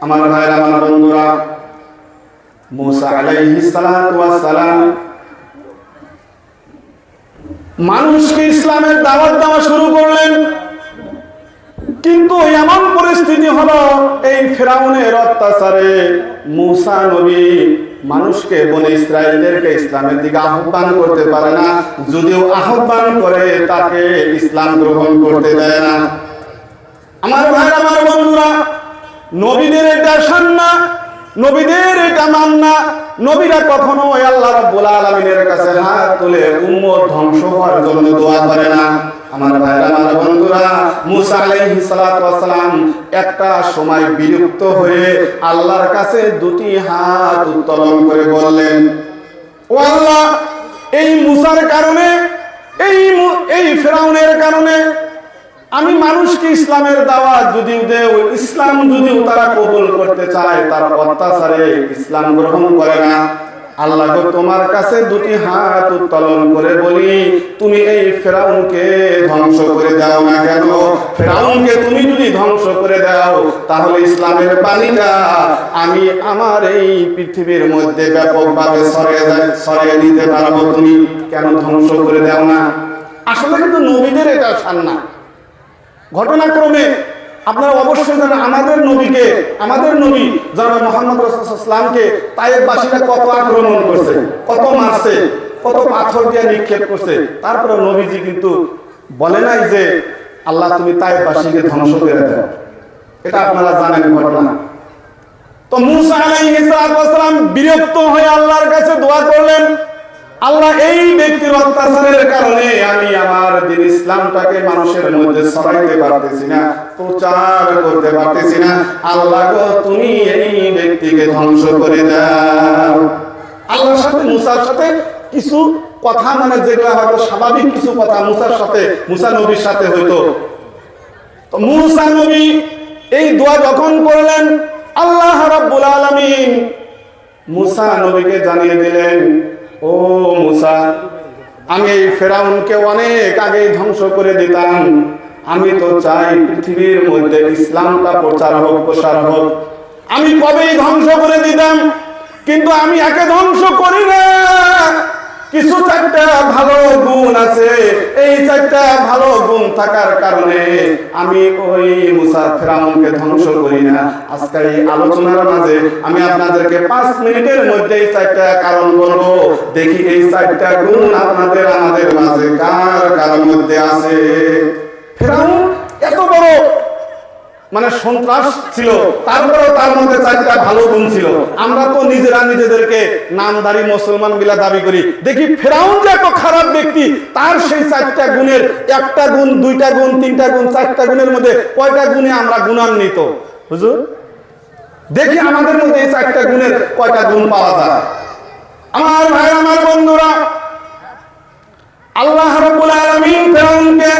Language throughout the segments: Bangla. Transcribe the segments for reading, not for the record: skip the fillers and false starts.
আমার ভাইরা, আমার বন্ধুরা, মুসা আলাইহিস সালাতু ওয়াস সালাম মানুষকে ইসলামের দাওয়াত দেওয়া শুরু করলেন। কিন্তু এমন পরিস্থিতি হলো, এই ফিরাউনের অত্যাচারে মুসা নবী মানুষকে, বনে ইসরায়েলদেরকে ইসলামের দিকে আহ্বান করতে পারে না। যদিও আহ্বান করে, তাকে ইসলাম গ্রহণ করতে দেয় না। আমার ভাইরা, আমার বন্ধুরা, নবীদের এটা শান না, নবীদের এটা মান না। নবীরা কখনো আল্লাহ রাব্বুল আলামিনের কাছে হাত তুলে উম্মত ধ্বংস হওয়ার জন্য দোয়া করে না। আমার ভাইরা, আমার বন্ধুরা, মুসা আলাইহিস সালাতু ওয়াস সালাম একটা সময় বিরক্ত হয়ে আল্লাহর কাছে দুটি হাত উত্তোলন করে বললেন, ও আল্লাহ, এই মুসার কারণে, এই ফিরাউনের কারণে আমি মানুষকে ইসলামের দাওয়াত যদিও দেই, ইসলাম যদিও তারা কবুল করতে চায়, তার অত্যাচারে ইসলাম গ্রহণ করে না। আল্লাহ গো, তোমার কাছে দুটি হাত উত্তোলন করে বলি, তুমি এই ফিরাউনকে ধ্বংস করে দাও না কেন? ফিরাউনকে তুমি যদি ধ্বংস করে দাও, তাহলে ইসলামের বাণীটা আমি আমার এই পৃথিবীর মধ্যে ব্যাপকভাবে ছড়িয়ে দিতে পারবো। তুমি কেন ধ্বংস করে দাও না? আসলে কিন্তু নবীদের এটা শান না। ঘটনাক্রমে আপনারা অবশ্যই জানেন, আমাদের নবীকে, আমাদের নবী জনাব মুহাম্মদ রাসূলুল্লাহ সাল্লাল্লাহু আলাইহি ওয়াসাল্লামকে তায়েফবাসীরা কত আক্রমণ করছে, কত মারছে, কত পাথর দিয়ে নিক্ষেপ করছে। তারপরে নবীজি কিন্তু বলে নাই যে আল্লাহ তুমি তায়েফবাসীকে ধ্বংস করে দাও। এটা আপনারা জানেন ঘটনা। তো মুসা আলাইহিস সালাম বিরক্ত হয়ে আল্লাহর কাছে দোয়া করলেন, আল্লাহ, এই ব্যক্তির অত্যাচারের কারণে আমি আমার দিন ইসলামটাকে মানুষের মধ্যে ছড়াইতে পারতেছি না, প্রচার করতে পারতেছি না। আল্লাহ গো, তুমি এই ব্যক্তিকে ধ্বংস করে দাও। আল্লাহর সাথে মুসার সাথে কিছু কথা, মানে যেগুলো হয়তো স্বাভাবিক কিছু কথা মুসা নবীর সাথে হইতো। তো মুসা নবী এই দোয়া যখন করলেন, আল্লাহ রাব্বুল আলামিন মুসা নবীকে জানিয়ে দিলেন, ও মুসা, আমি এই ফেরাউনকে অনেক আগেই ধ্বংস করে দিতাম। আমি তো চাই পৃথিবীর মধ্যে ইসলামটা প্রচার হোক, প্রসার হোক। আমি কবেই ধ্বংস করে দিতাম, কিন্তু আমি একে ধ্বংস করি না। কিছু চারটা ভালো গুণ আছে, এই চারটা ভালো গুণ থাকার কারণে আমি ওই মুসা ফিরাউনকে ধ্বংস করি না। আজকে এই আলোচনার মাঝে আমি আপনাদেরকে 5 মিনিটের মধ্যে এই চারটা কারণ বলবো। দেখি এই চারটা গুণ আপনাদের আমাদের মাঝে কার কার মধ্যে আছে। ফিরাউন এত বড় মানে সন্ত্রাস ছিল, তারপরেও তার মধ্যে চারটা ভালো গুণ ছিল। আমরা তো নিজেরা নিজেদেরকে নামদারি মুসলমান বিলা দাবি করি। দেখি ফিরাউন যে এত খারাপ ব্যক্তি, তার সেই চারটা গুণের একটা গুণ, দুইটা গুণ, তিনটা গুণ, চারটা গুণের মধ্যে কয়টা গুণে আমরা গুণান্বিত হুজুর? দেখি আমাদের মধ্যে এই চারটা গুণের কয়টা গুণ পাওয়া যায়। আমার ভাই, আমার বন্ধুরা, আল্লাহ রাব্বুল আলামিন ফিরাউনকে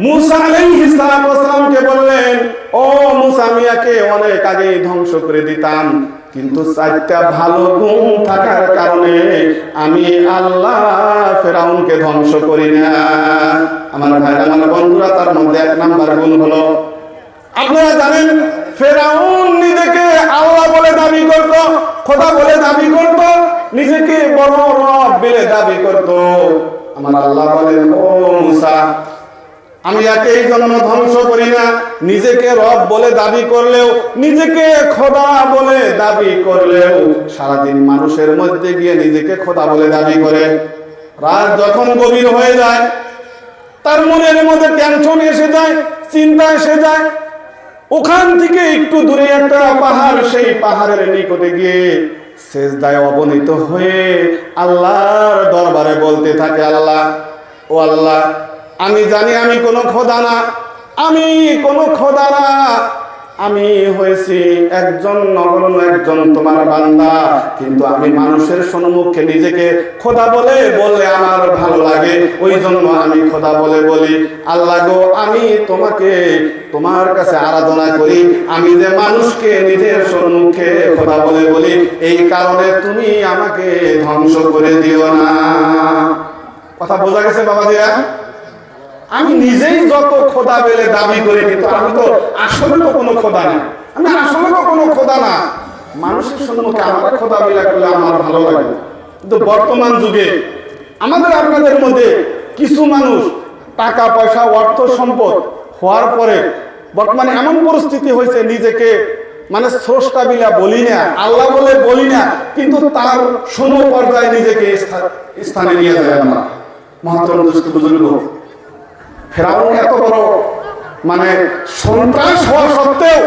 মুসা আলাইহিস সালামকে বললেন, ও মুসা, আমি একে অনেক আগে ধ্বংস করে দিতাম, কিন্তু চারটা ভালো গুণ থাকার কারণে আমি আল্লাহ ফিরাউনকে ধ্বংস করি না। আমার ভাইরা, আমার বন্ধুরা, তার মধ্যে 1 নাম্বার গুণ হলো, আপনারা জানেন ফিরাউন নিজেকে আল্লাহ বলে দাবি করত, খোদা বলে দাবি করত, নিজেকে বড় রব বলে দাবি করত। আমার আল্লাহ বলেন, ও মুসা, আমি একে এই জন্য ধ্বংস করি না, নিজেকে রব বলে দাবি করলেও, নিজেকে খোদা বলে দাবি করলেও সারাদিন মানুষের মধ্যে গিয়ে নিজেকে খোদা বলে দাবি করে। রাত যখন গভীর হয়ে যায়, তার মনের মধ্যে টেনশন এসে যায়, চিন্তা এসে যায়। ওখান থেকে একটু দূরে একটা পাহাড়, সেই পাহাড়ের নিকটে গিয়ে সেজদায় অবনীত হয়ে আল্লাহর দরবারে বলতে থাকে, আল্লাহ, ও আল্লাহ, আমি জানি আমি কোনো খোদা না, আমি কোনো খোদা না, আমি হয়েছি একজন নগণ্য একজন তোমার বান্দা, কিন্তু আমি মানুষের সম্মুখে নিজেকে খোদা বলে বললে আমার ভালো লাগে, ওই জন্য আমি খোদা বলে বলি। আল্লাহ গো, আমি তোমাকে তোমার কাছে আরাধনা করি, আমি যে মানুষকে নিজের সম্মুখে খোদা বলে বলি, এই কারণে তুমি আমাকে ধ্বংস করে দিও না। কথা বোঝা গেছে বাবাজিরা? আমি নিজেই যত খোদা বলে দাবি করি, কিন্তু আমি তো আসলে তো কোনো খোদা না, আমি আসলে তো কোনো খোদা না, মানুষের সম্মুখে আমরা খোদা বলে করলে আমার ভালো লাগে। কিন্তু বর্তমান যুগে আমাদের আপনাদের মধ্যে কিছু মানুষ টাকা পয়সা অর্থ সম্পদ হওয়ার পরে বর্তমানে এমন পরিস্থিতি হয়েছে, নিজেকে মানে স্রষ্টা বিলা বলি না, আল্লাহ বলে বলি না, কিন্তু তার সমপর্যায়ে নিজেকে স্থানে নিয়ে যায়। আমরা মহাত্মা দুষ্ট বুজুর্গ ফেরাউন এত বড় মানে সন্ত্রাস হওয়া সত্ত্বেও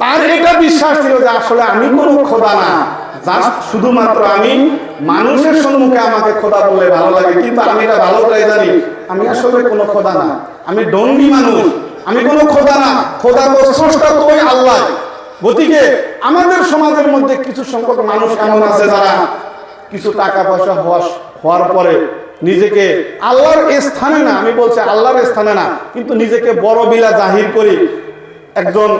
তার এটা বিশ্বাস ছিল যে আসলে আমি কোনো খোদা না, জাস্ট শুধুমাত্র আমি মানুষের সম্মুখে আমাকে খোদা বললে ভালো লাগে, কিন্তু আমি এটা ভালোটাই জানি আমি আসলে কোনো খোদা না, আমি ডঙ্গি মানুষ, আমি কোনো খোদা না, খোদা তো স্রষ্টা তো ওই আল্লাহ। গতিকে আমাদের সমাজের মধ্যে কিছু সংখ্যক মানুষ এমন আছে যারা কিছু টাকা পয়সা হওয়ার পরে নিজেকে আল্লাহর স্থানে না, আমি বলছি আল্লাহর স্থানে না, কিন্তু নিজেকে বড় বিলা জাহির করি একজন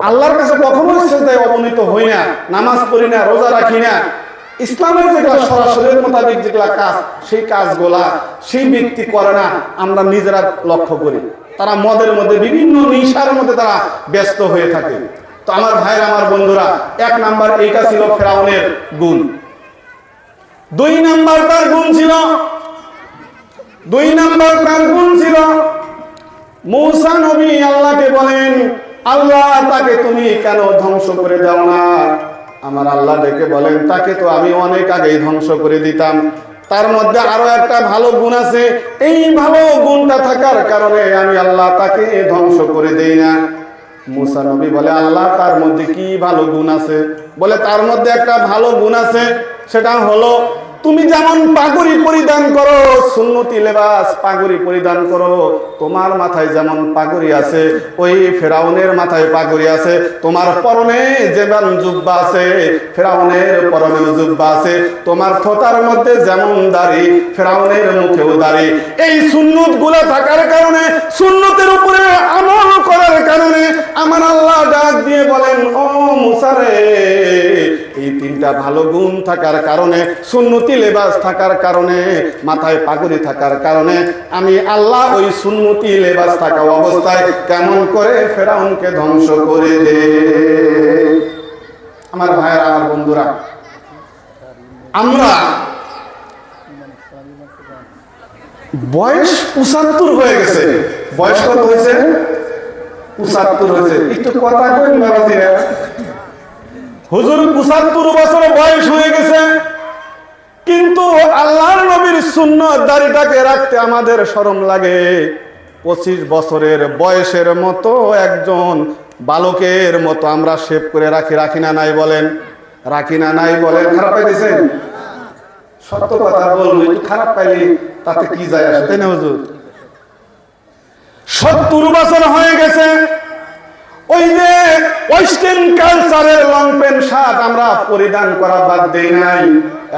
আল্লাহর কাছে কখনো সেজদায় অবনীত হই না, নামাজ পড়ি না, রোজা রাখি না, ইসলামের যেগুলা সরাসরি মোতাবেক যেগুলা কাজ সেই কাজগুলা সেই ব্যক্তি করে না। আমরা নিজেরা লক্ষ্য করি তারা মদের মধ্যে বিভিন্ন নিশার মধ্যে তারা ব্যস্ত হয়ে থাকে। তো আমার ভাইরা আমার বন্ধুরা, 1 নাম্বার এইটা ছিল ফেরাউনের গুণ। 2 নাম্বার তার গুণ ছিল মূসা নবী আল্লাহকে বলেন, আল্লাহ তাকে তুমি কেন ধ্বংস করে দাও না? আমার আল্লাহ ডেকে বলেন, তাকে তো আমি অনেক আগেই ধ্বংস করে দিতাম। তার মধ্যে আরো একটা ভালো গুণ আছে, এই ভালো গুণটা থাকার কারণে আমি আল্লাহ তাকে ধ্বংস করে দেই না। মূসা নবী বলে, আল্লাহ তার মধ্যে কি ভালো গুণ আছে? বলে তার মধ্যে একটা ভালো গুণ আছে, সেটা হলো তুমি যেমন পাগড়ি পরিধান করো, সুন্নতি লেবাস পাগড়ি পরিধান করো, তোমার মাথায় যেমন পাগড়ি আছে ওই ফেরাউনের মাথায় পাগড়ি আছে, তোমার পরনে যেমন জুব্বা আছে ফেরাউনের পরনেও জুব্বা আছে, তোমার থোতার মধ্যে যেমন দাড়ি ফেরাউনের মুখেও দাড়ি। এই সুন্নত গুলা থাকার কারণে, সুন্নতের উপরে আমল করার কারণে আমার আল্লাহ ডাক দিয়ে বলেন, ও মূসা রে, এই 3টা ভালো গুণ থাকার কারণে, সুন্নতি লেবাস থাকার কারণে, মাথায় পাগড়ি থাকার কারণে আমি আল্লাহ ওই সুন্নতি লেবাস থাকা অবস্থায় কেমন করে ফেরাউনকে ধ্বংস করে দে। আমার ভাইয়েরা আমার বন্ধুরা, আমরা বয়স 75 হয়ে গেছে। বয়স কত হয়েছে? 75 হয়েছে। একটু কথা কই বাবাজিরা, হুজুর 75 বছর বয়স হয়ে গেছে, কিন্তু আল্লাহর নবীর সুন্নাত দাড়িটাকে রাখতে আমাদের শরম লাগে। 25 বছরের বয়সের মতো একজন বালকের মতো আমরা শেভ করে রাখি না নাই বলেন? রাখি না নাই বলেন? খারাপ পাইতেছেন? সত্য কথা বলবো, একটু খারাপ পাইলে তাতে কি যায় আসে, তাই না হুজুর? 70 বছর হয়ে গেছে, ওই যে ওয়েস্টার্ন কালচারের লং প্যান্ট শার্ট আমরা পরিধান করা বাদ দেই নাই,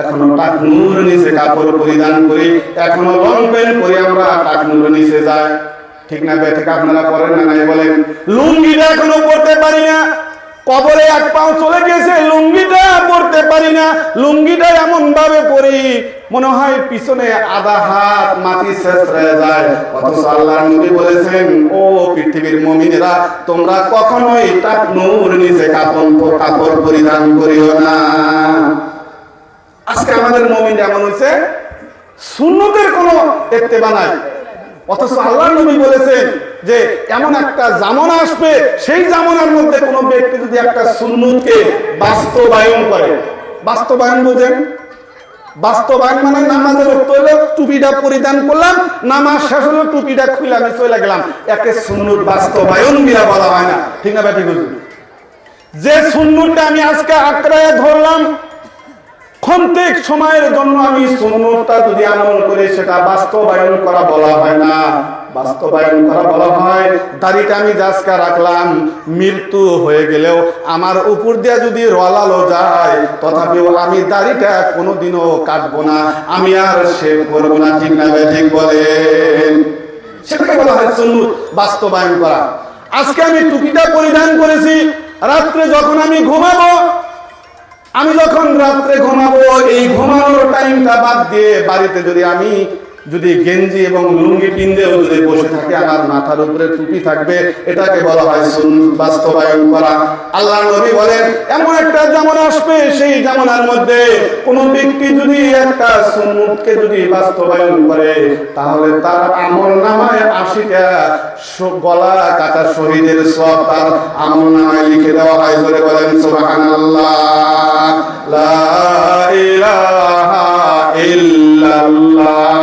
এখনো টাকনুর নিচে কাপড় পরিধান করি, এখনো লং প্যান্ট পরে আমরা টাকনুর নিচে যাই, ঠিক না বে? ঠিক আপনারা পরেন না নাই বলেন? লুঙ্গিটা এখনো পরতে পারি না, কবরে 1 পাও চলে গেছে, লুঙ্গিটা পরতে পারি না। লুঙ্গিটা এমন ভাবে পরি মনে হয় পিছনে আধা হাত মাটি ছেঁচড়ে যায়। অথচ আল্লাহর নবী বলেছেন, ও পৃথিবীর মুমিনেরা, তোমরা কখনোই টাকনুর নিচে কাপড় পরিধান করিও না। আজকে আমাদের মুমিন এমন হয়েছে, সুন্নতের কোনো ইত্তেবা নাই, অথচ আল্লাহর নবী বলেছেন যে এমন একটা জামানা আসবে, সেই জামানার মধ্যে কোনো ব্যক্তি যদি একটা সুন্নতকে বাস্তবায়ন করে, বাস্তবায়ন বুঝেন? বাস্তবায়ন মানে নামাজের রক্ত হলো টুপিটা পরিধান করলাম, নামাজ শেষ হলো টুপিটা খুলে আমি চলে গেলাম, একে সুন্নত বাস্তবায়ন বিলা বলা হয় না, ঠিক না ব্যাটি বুঝুন? যে সুন্নতটা আমি আজকে আঁকড়ায় ধরলাম, ক্ষন্তেক সময়ের জন্য আমি সুন্নতটা যদি আমল করে সেটা বাস্তবায়ন করা বলা হয় না। বাস্তবায়ন করা বলা হয় দাড়িটা আমি জাসকা রাখলাম, মৃত্যু হয়ে গেলেও আমার উপর দিয়ে যদি রলালো যায়, তথাপিও আমি দাড়িটা কোনোদিনও কাটবো না, আমি আর শেভ করবো না, ঠিক না ঠিক বলেন? সেটাকে বলা হয় সুন্নত বাস্তবায়ন করা। আজকে আমি টুপিটা পরিধান করেছি, রাত্রে যখন আমি ঘুমাবো, এই ঘুমানোর টাইমটা বাদ দিয়ে বাড়িতে যদি আমি যদি গেঞ্জি এবং লুঙ্গি পিন্দেও যদি বসে থাকে, আমার মাথার উপরে টুপি থাকবে, এটাকে বলা হয় সুন্নাত বাস্তবায়ন করা। আল্লাহ নবী বলেন এমন একটা জামানা আসবে, সেই জামানার মধ্যে কোন ব্যক্তি যদি একটা সুন্নতকে যদি বাস্তবায়ন করে, তাহলে তার আমলনামায় 80টা গলা কাটা শহীদের সওয়াব তার আমলনামায় লিখে দেওয়া হয়। জোরে বলেন সুবহানাল্লাহ, লা ইলাহা ইল্লাল্লাহ।